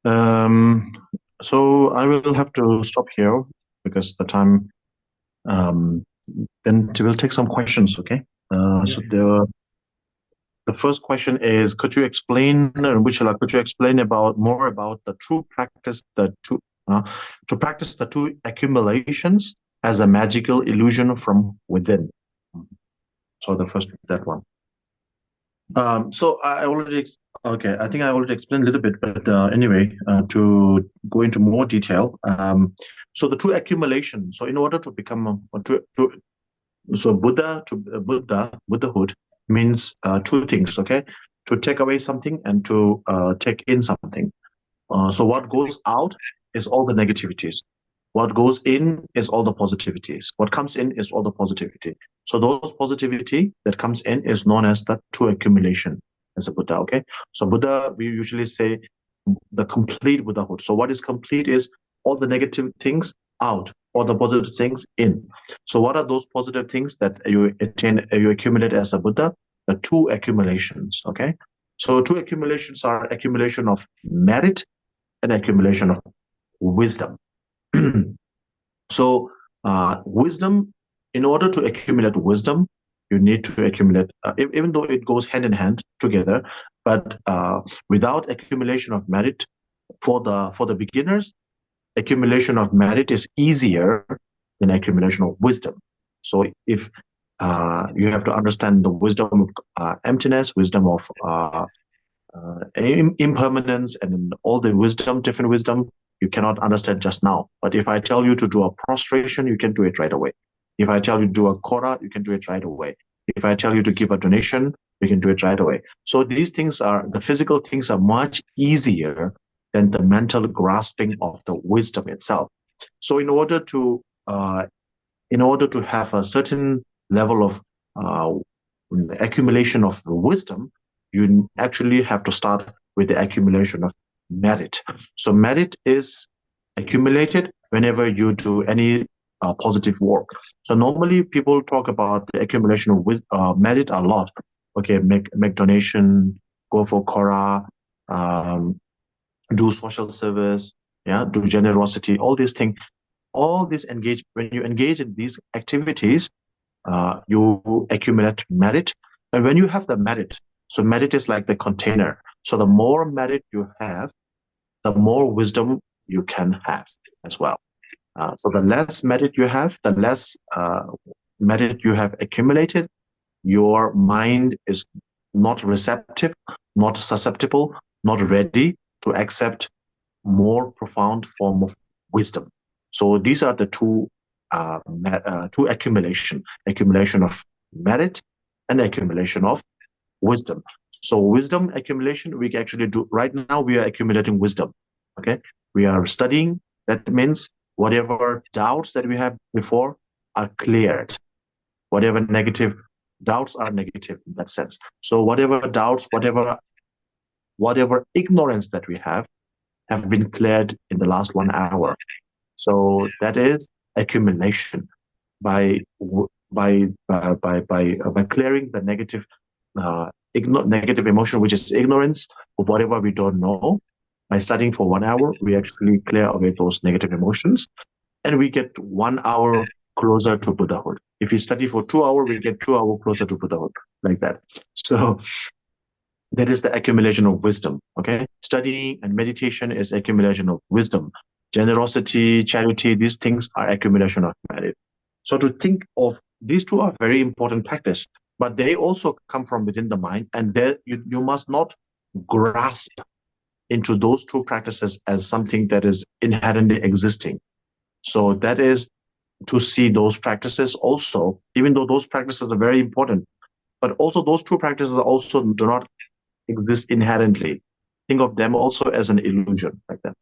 Um, so I will have to stop here because the time. Um, then we'll take some questions. Okay. So the first question is: could you explain, Vishala, could you explain more about the true practice, to practice the two accumulations as a magical illusion from within? So the first, that one. So I already, okay, I think I already explained a little bit, but anyway, to go into more detail, so the two accumulation. So in order to become so Buddhahood means two things. Okay, to take away something and to take in something. So what goes out is all the negativities. What goes in is all the positivities. What comes in is all the positivity. So those positivity that comes in is known as the true accumulation as a Buddha. Okay. So Buddha, we usually say the complete Buddhahood. So what is complete is all the negative things out, all the positive things in. So what are those positive things that you attain, you accumulate as a Buddha? The two accumulations. Okay. So two accumulations are accumulation of merit and accumulation of wisdom. So wisdom, in order to accumulate wisdom, you need to accumulate, even though it goes hand in hand together, but without accumulation of merit for the beginners, accumulation of merit is easier than accumulation of wisdom. So if you have to understand the wisdom of emptiness, wisdom of impermanence, and all the wisdom, different wisdom, you cannot understand just now. But if I tell you to do a prostration, you can do it right away. If I tell you to do a kora, you can do it right away. If I tell you to give a donation, you can do it right away. So these things are, the physical things are much easier than the mental grasping of the wisdom itself. So in order to have a certain level of accumulation of wisdom, you actually have to start with the accumulation of merit. So merit is accumulated whenever you do any positive work. So normally people talk about the accumulation of merit a lot. Okay, make donation, go for kora, do social service, yeah, do generosity, all these things. All this engage, when you engage in these activities, you accumulate merit. And when you have the merit, so merit is like the container. So the more merit you have, the more wisdom you can have as well. So the less merit you have, the less merit you have accumulated, your mind is not receptive, not susceptible, not ready to accept more profound form of wisdom. So these are the two accumulation of merit and accumulation of wisdom. So wisdom accumulation, we actually do right now, we are accumulating wisdom. Okay. We are studying. That means whatever doubts that we have before are cleared. Whatever negative doubts are negative in that sense. So whatever doubts, whatever ignorance that we have been cleared in the last 1 hour. So that is accumulation by clearing the negative emotion, which is ignorance of whatever we don't know. By studying for 1 hour, we actually clear away those negative emotions, and we get 1 hour closer to Buddhahood. If we study for 2 hours, we get 2 hours closer to Buddhahood, like that. So that is the accumulation of wisdom. Okay, studying and meditation is accumulation of wisdom. Generosity, charity, these things are accumulation of merit. So to think of these two are very important practice, but they also come from within the mind, and there you must not grasp into those two practices as something that is inherently existing. So that is to see those practices also, even though those practices are very important, but also those two practices also do not exist inherently. Think of them also as an illusion, like that.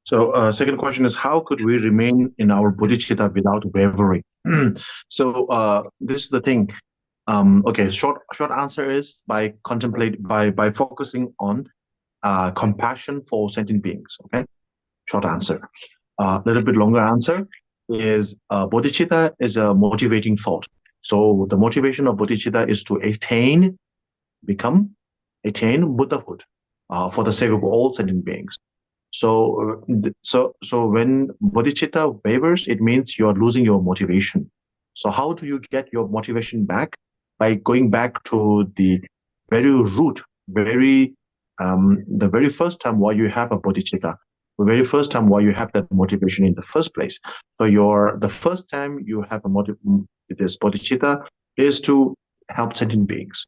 So second question is, how could we remain in our bodhicitta without wavering? So this is the thing. Okay, short answer is by focusing on compassion for sentient beings. Okay, short answer. A little bit longer answer is bodhicitta is a motivating thought. So the motivation of bodhicitta is to attain Buddhahood. for the sake of all sentient beings. So, so when bodhicitta wavers, it means you are losing your motivation. So how do you get your motivation back? By going back to the very root, the very first time why you have a bodhicitta, the very first time why you have that motivation in the first place. So the first time you have this bodhicitta is to help sentient beings,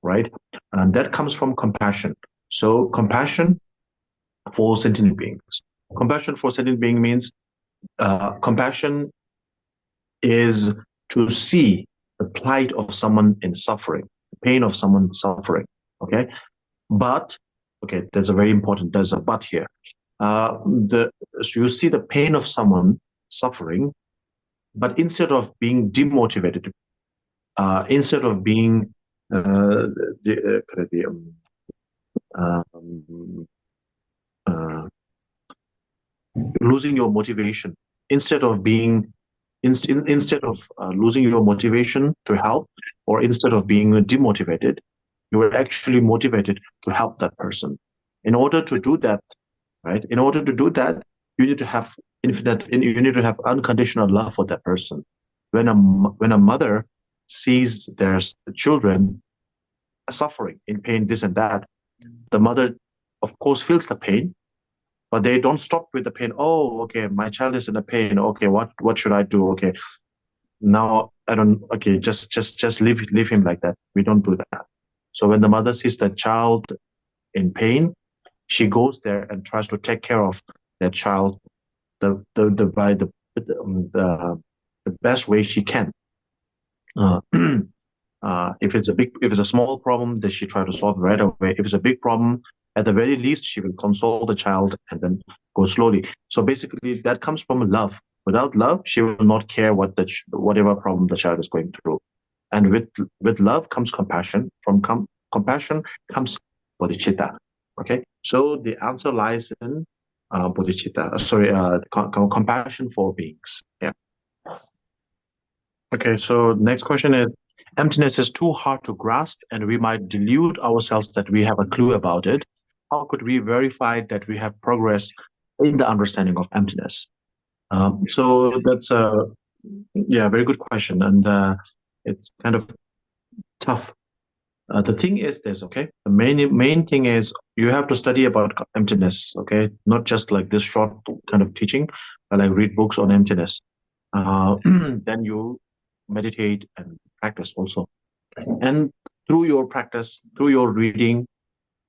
right? And that comes from compassion. So compassion for sentient beings. Compassion for sentient being means compassion is to see the plight of someone in suffering, the pain of someone suffering. Okay, but okay, there's a but here. So you see the pain of someone suffering, but instead of being demotivated, instead of being the, um, uh, losing your motivation, instead of being instead of losing your motivation to help, or instead of being demotivated, you were actually motivated to help that person. In order to do that, right? In order to do that, you need to have you need to have unconditional love for that person. When a mother sees their children suffering in pain, this and that, the mother, of course, feels the pain, but they don't stop with the pain. Oh, okay, my child is in a pain. Okay, what should I do? Okay, now I don't. Okay, just leave him like that. We don't do that. So when the mother sees the child in pain, she goes there and tries to take care of that child by the best way she can. Uh, if it's a small problem, then she try to solve it right away. If it's a big problem, at the very least, she will console the child and then go slowly. So basically, that comes from love. Without love, she will not care whatever problem the child is going through. And with love comes compassion. From compassion comes bodhicitta. Okay, so the answer lies in bodhicitta. Sorry, compassion for beings. Yeah. Okay, so next question is, emptiness is too hard to grasp, and we might delude ourselves that we have a clue about it. How could we verify that we have progress in the understanding of emptiness? So that's a very good question, and it's kind of tough. The thing is this, okay? The main thing is you have to study about emptiness, okay? Not just like this short kind of teaching, but like read books on emptiness. Then you meditate and practice also. And through your practice, through your reading,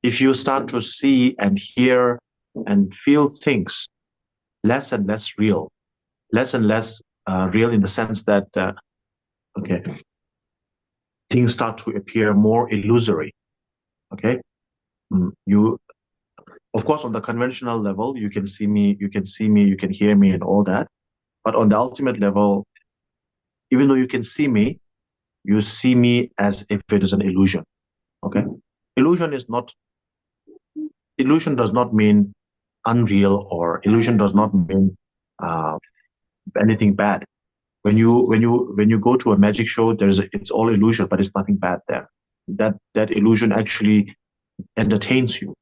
if you start to see and hear and feel things less and less real, less and less real in the sense that, okay, things start to appear more illusory, okay? You, of course, on the conventional level, you can see me, you can hear me and all that. But on the ultimate level, even though you can see me, you see me as if it is an illusion. Okay, illusion does not mean unreal, or illusion does not mean uh, anything bad. When you go to a magic show, it's all illusion, but it's nothing bad there. That illusion actually entertains you,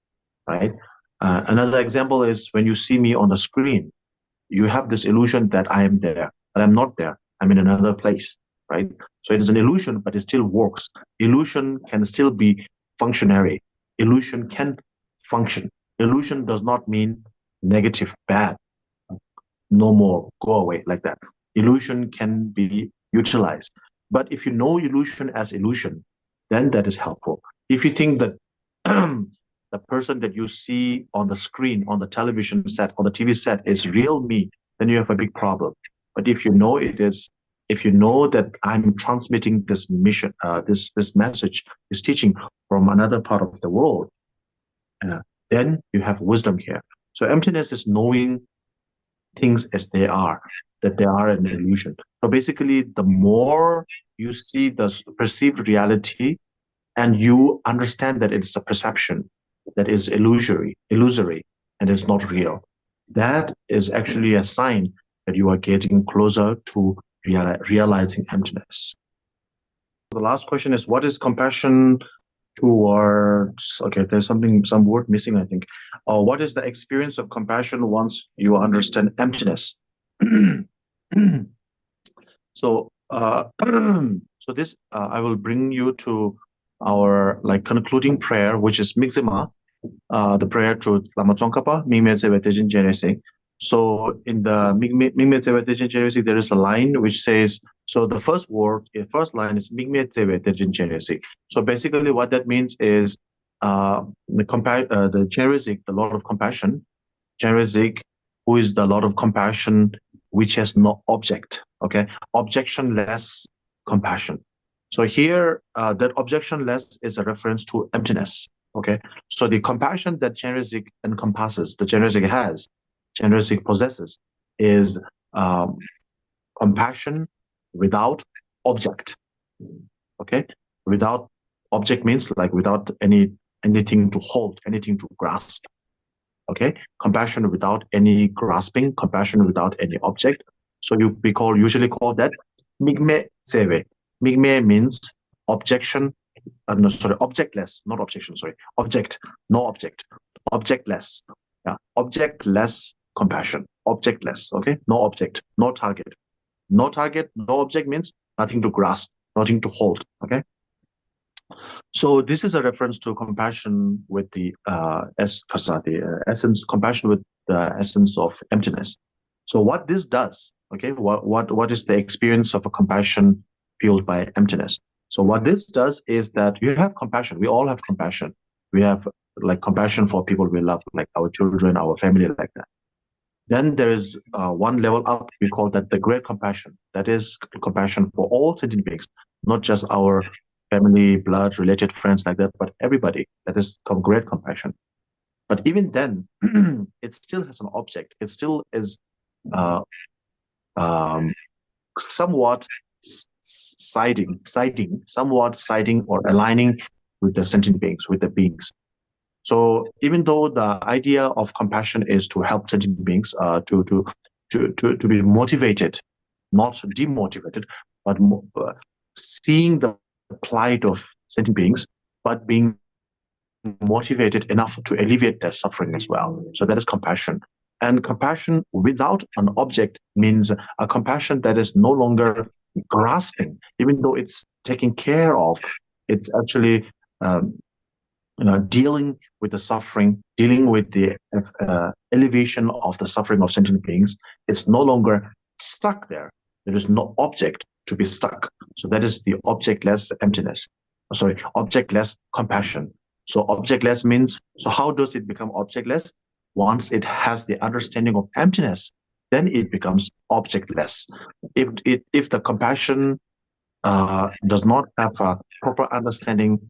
right? Another example is when you see me on the screen, you have this illusion that I am there, but I'm not there. I'm in another place, right? So it is an illusion, but it still works. Illusion can still be functionary. Illusion can function. Illusion does not mean negative, bad, no more, go away, like that. Illusion can be utilized. But if you know illusion as illusion, then that is helpful. If you think that the person that you see on the screen, on the television set, on the TV set is real me, then you have a big problem. But if you know that I'm transmitting this mission, this message, this teaching from another part of the world, uh, then you have wisdom here. So emptiness is knowing things as they are, that they are an illusion. So basically, the more you see the perceived reality and you understand that it's a perception that is illusory, and is not real, that is actually a sign that you are getting closer to realizing emptiness. The last question is, what is compassion towards, okay, there's some word missing, I think. What is the experience of compassion once you understand emptiness? So, so this I will bring you to our like concluding prayer, which is Mixima, the prayer to Lama Tsongkhapa, Mingme Tsewe Tejin Jenese. So in the Mingme Tsewe Tejin Jenese, there is a line which says, so the first word, the first line is Mingme Tsewe Tejin Jenese. So basically what that means is the Jenese, the Lord of Compassion, Jenese, who is the Lord of Compassion, which has no object, okay? Objectionless compassion. So here, that objectionless is a reference to emptiness, okay? So the compassion that Chenrezig encompasses, the Chenrezig has, Chenrezig possesses, is compassion without object, okay? Without object means like without anything to hold, anything to grasp, okay? Compassion without any grasping, compassion without any object. So we usually call that Migme Sewe. Migme means objection, no, sorry, objectless, not objection, sorry, object, no object, objectless. Yeah, objectless compassion, objectless, okay? No object, no target. No target, no object means nothing to grasp, nothing to hold, okay? So this is a reference to compassion with the essence, compassion with the essence of emptiness. So what this does, okay, what is the experience of a compassion fueled by emptiness? So what this does is that you have compassion. We all have compassion. We have like compassion for people we love, like our children, our family, like that. Then there is one level up. We call that the great compassion. That is compassion for all sentient beings, not just our family, blood, related friends like that, but everybody. That is great compassion. But even then, it still has an object. It still is uh, um, somewhat somewhat siding or aligning with the sentient beings, with the beings. So even though the idea of compassion is to help sentient beings to be motivated, not demotivated, but seeing the plight of sentient beings, but being motivated enough to alleviate their suffering as well. So that is compassion. And compassion without an object means a compassion that is no longer grasping, even though it's taking care of, it's actually dealing with the suffering, dealing with the elevation of the suffering of sentient beings. It's no longer stuck there. There is no object to be stuck. So that is the objectless emptiness. Sorry, objectless compassion. So objectless means, so how does it become objectless? Once it has the understanding of emptiness, then it becomes objectless. If the compassion does not have a proper understanding,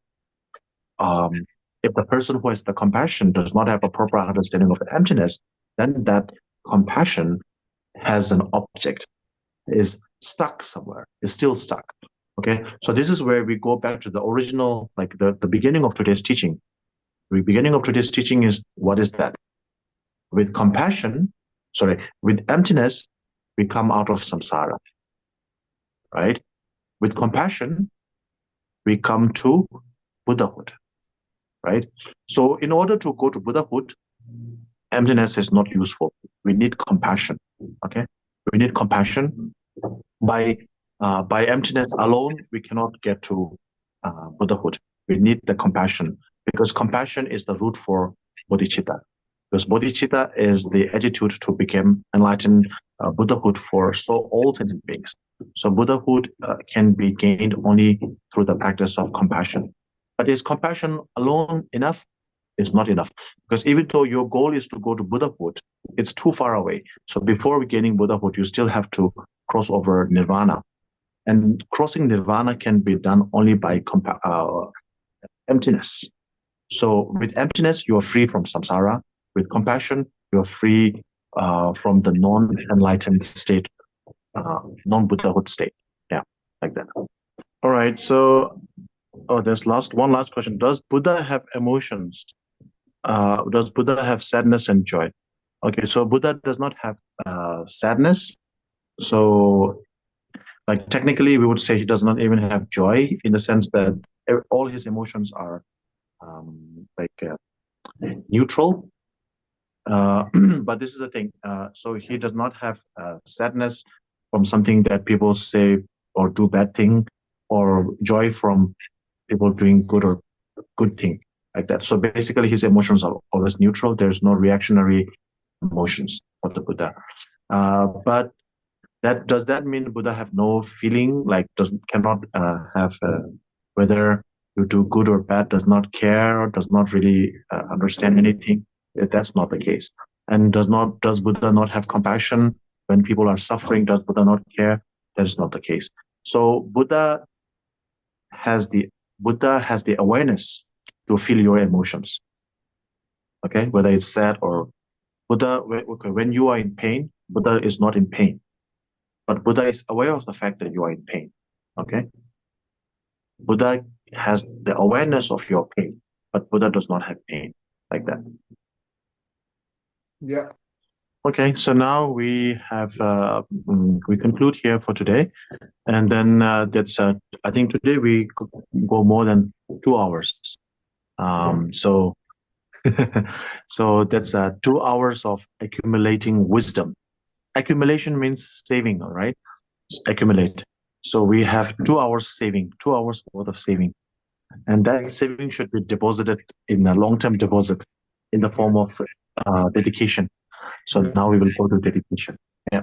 if the person who has the compassion does not have a proper understanding of emptiness, then that compassion has an object, is stuck somewhere, is still stuck. Okay, so this is where we go back to the original, like the beginning of today's teaching. The beginning of today's teaching is, what is that? With compassion, with emptiness, we come out of samsara, right? With compassion, we come to Buddhahood, right? So in order to go to Buddhahood, emptiness is not useful. We need compassion, okay? We need compassion. By emptiness alone, we cannot get to Buddhahood. We need the compassion, because compassion is the root for bodhicitta. Because bodhicitta is the attitude to become enlightened Buddhahood for all sentient beings. So Buddhahood can be gained only through the practice of compassion. But is compassion alone enough? It's not enough. Because even though your goal is to go to Buddhahood, it's too far away. So before gaining Buddhahood, you still have to cross over nirvana. And crossing nirvana can be done only by emptiness. So with emptiness, you are free from samsara. With compassion, you are free from the non-enlightened state, non-Buddhahood state. Yeah, like that. All right. So, there's one last question. Does Buddha have emotions? Does Buddha have sadness and joy? Okay, so Buddha does not have sadness. So, like technically, we would say he does not even have joy, in the sense that all his emotions are neutral. But this is the thing. So he does not have sadness from something that people say or do bad thing, or joy from people doing good or good thing, like that. So basically, his emotions are always neutral. There's no reactionary emotions for the Buddha. But does that mean Buddha have no feeling? Like cannot have whether you do good or bad, does not care, or does not really understand anything? That's not the case. And does Buddha not have compassion when people are suffering? Does Buddha not care? That is not the case. So has the Buddha has the awareness to feel your emotions. Okay, whether it's sad or Buddha. When you are in pain, Buddha is not in pain, but Buddha is aware of the fact that you are in pain. Okay, Buddha has the awareness of your pain, but Buddha does not have pain, like that. Yeah. Okay, so now we have we conclude here for today, and then that's I think today we go more than 2 hours. So so that's 2 hours of accumulating wisdom. Accumulation means saving, all right? Accumulate. So we have 2 hours saving, 2 hours worth of saving. And that saving should be deposited in a long-term deposit in the form of dedication. So now we will go to dedication. Yeah.